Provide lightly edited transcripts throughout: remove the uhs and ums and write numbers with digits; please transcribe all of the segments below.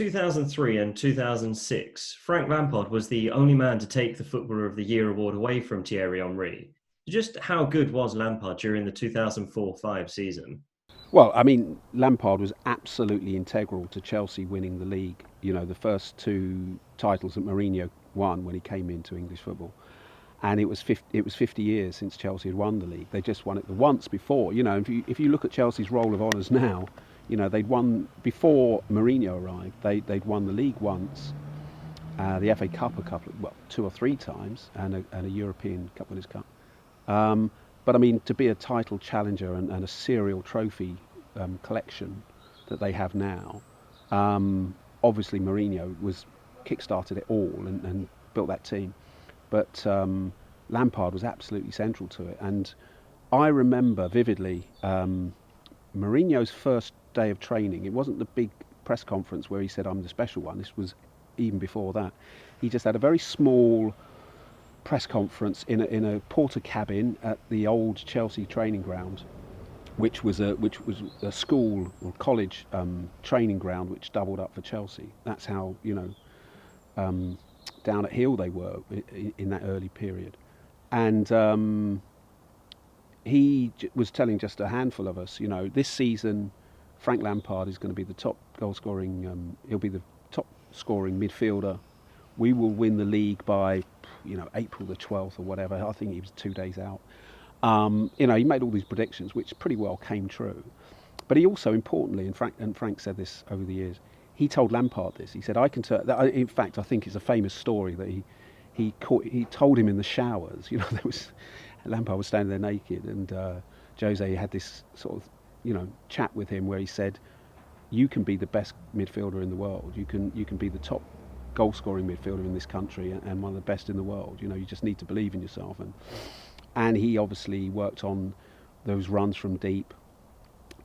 2003 and 2006, Frank Lampard was the only man to take the Footballer of the Year award away from Thierry Henry. Just how good was Lampard during the 2004-05 season? Well, I mean, Lampard was absolutely integral to Chelsea winning the league. You know, the first two titles that Mourinho won when he came into English football, and it was 50 years since Chelsea had won the league. They just won it the once before. You know, if you look at Chelsea's roll of honours now, you know they'd won before Mourinho arrived. They'd won the league once, the FA Cup two or three times, and a European Cup Winners' Cup. But I mean, to be a title challenger and a serial trophy collection that they have now, obviously Mourinho kick-started it all and built that team. But Lampard was absolutely central to it. And I remember vividly Mourinho's first day of training. It wasn't the big press conference where he said, "I'm the special one." This was even before that. He just had a very small press conference in a porter cabin at the old Chelsea training ground, which was a school or college training ground which doubled up for Chelsea. That's how down at heel they were in that early period. And he was telling just a handful of us, this season Frank Lampard is going to be the top goal scoring. He'll be the top scoring midfielder. We will win the league by April the 12th or whatever. I think he was 2 days out. He made all these predictions, which pretty well came true. But he also, importantly, and Frank said this over the years, he told Lampard this. He said, "I can turn." In fact, I think it's a famous story that he told him in the showers. Lampard was standing there naked, and Jose had this sort of chat with him where he said, "You can be the best midfielder in the world. You can be the top goal-scoring midfielder in this country and one of the best in the world. You just need to believe in yourself." And he obviously worked on those runs from deep,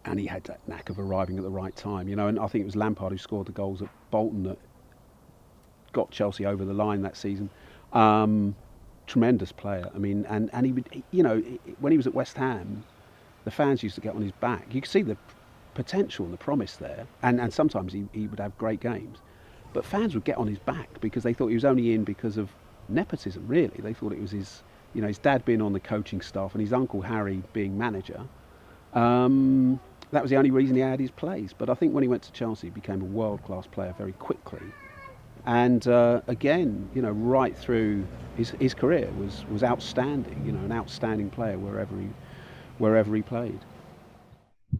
and he had that knack of arriving at the right time. And I think it was Lampard who scored the goals at Bolton that got Chelsea over the line that season. Tremendous player. I mean, and he would, when he was at West Ham, the fans used to get on his back. You could see the potential and the promise there, and sometimes he would have great games. But fans would get on his back because they thought he was only in because of nepotism, really. They thought it was his dad being on the coaching staff and his uncle Harry being manager. That was the only reason he had his place. But I think when he went to Chelsea, he became a world-class player very quickly. And again, right through his career was outstanding. An outstanding player wherever he played.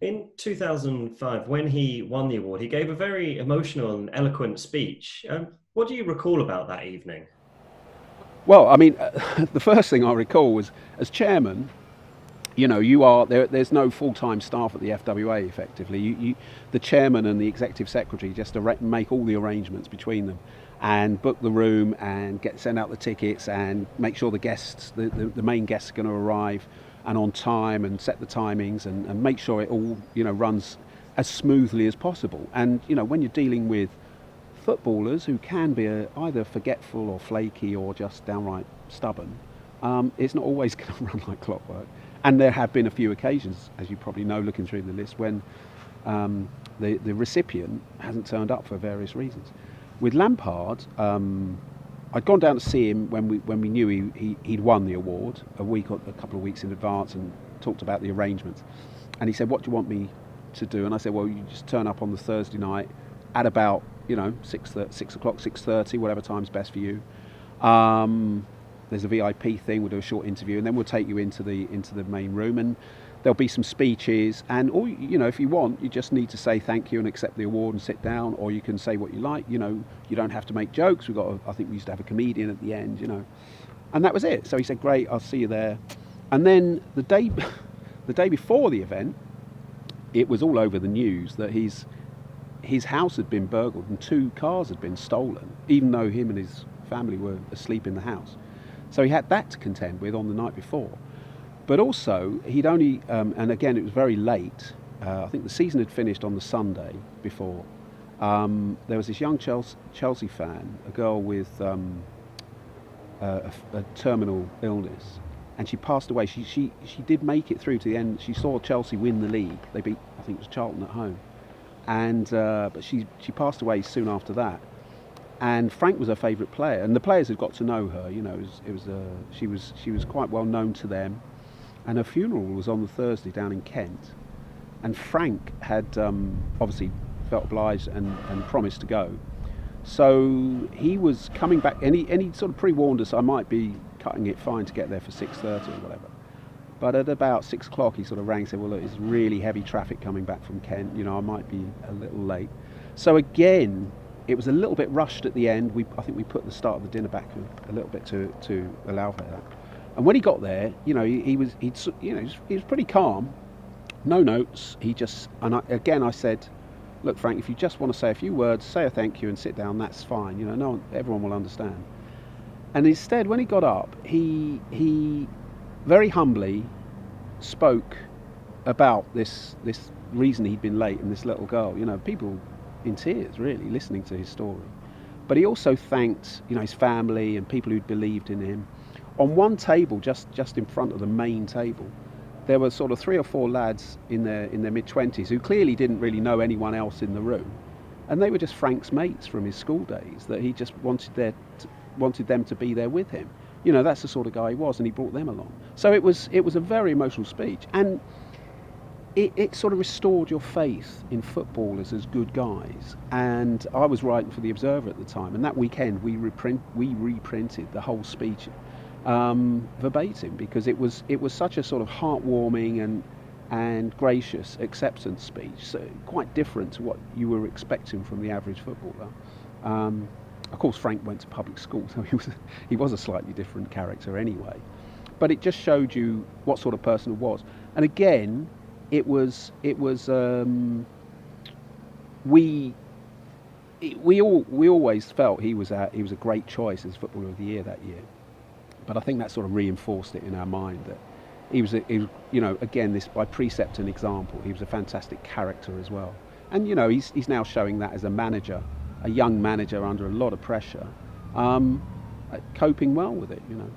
In 2005, when he won the award, he gave a very emotional and eloquent speech. What do you recall about that evening? Well, I mean, the first thing I recall was, as chairman, you are there. There's no full-time staff at the FWA. Effectively, the chairman and the executive secretary just make all the arrangements between them, and book the room and send out the tickets and make sure the guests, the main guests, are going to arrive and on time, and set the timings and make sure it all runs as smoothly as possible. And when you're dealing with footballers who can be either forgetful or flaky or just downright stubborn, it's not always going to run like clockwork. And there have been a few occasions, as you probably know, looking through the list, when the recipient hasn't turned up for various reasons. With Lampard, I'd gone down to see him when we knew he'd won the award a couple of weeks in advance, and talked about the arrangements. And he said, "What do you want me to do?" And I said, "Well, you just turn up on the Thursday night at about 6 o'clock, 6:30, whatever time's best for you. There's a VIP thing. We'll do a short interview, and then we'll take you into the main room, and there'll be some speeches. And or if you want, you just need to say thank you and accept the award and sit down, or you can say what you like. You don't have to make jokes. I think we used to have a comedian at the end. And that was it. So he said, "Great, I'll see you there." And then the day before the event, it was all over the news that his house had been burgled and 2 cars had been stolen, even though him and his family were asleep in the house. So he had that to contend with on the night before. But also, he'd only, and again, it was very late. I think the season had finished on the Sunday before. There was this young Chelsea fan, a girl with a terminal illness, and she passed away. She did make it through to the end. She saw Chelsea win the league. They beat, I think it was Charlton at home. and but she passed away soon after that. And Frank was her favourite player, and the players had got to know her. You know, she was quite well known to them. And her funeral was on the Thursday down in Kent, and Frank had obviously felt obliged and promised to go. So he was coming back, and he sort of pre-warned us I might be cutting it fine to get there for 6:30 or whatever. But at about 6 o'clock, he sort of rang and said, well, look, it's really heavy traffic coming back from Kent. You know, I might be a little late. So again, it was a little bit rushed at the end. I think we put the start of the dinner back a little bit to allow for that. And when he got there, you know, he was pretty calm, no notes. I said, look, Frank, if you just want to say a few words, say a thank you and sit down, that's fine. You know, everyone will understand. And instead, when he got up, he very humbly spoke about this reason he'd been late and this little girl. You know, people in tears really listening to his story. But he also thanked, you know, his family and people who'd believed in him. On one table, just in front of the main table, there were sort of 3 or 4 lads in their mid-20s who clearly didn't really know anyone else in the room, and they were just Frank's mates from his school days that he just wanted them to be there with him. You know, that's the sort of guy he was, and he brought them along. So it was a very emotional speech, and it sort of restored your faith in footballers as good guys. And I was writing for the Observer at the time, and that weekend we reprinted the whole speech verbatim, because it was such a sort of heartwarming and gracious acceptance speech, so quite different to what you were expecting from the average footballer. Of course, Frank went to public school, so he was a slightly different character anyway. But it just showed you what sort of person it was. And again, we always felt he was a great choice as Footballer of the Year that year. But I think that sort of reinforced it in our mind that he was you know, again, this by precept and example, he was a fantastic character as well. And you know, he's now showing that as a manager, a young manager under a lot of pressure, coping well with it, you know.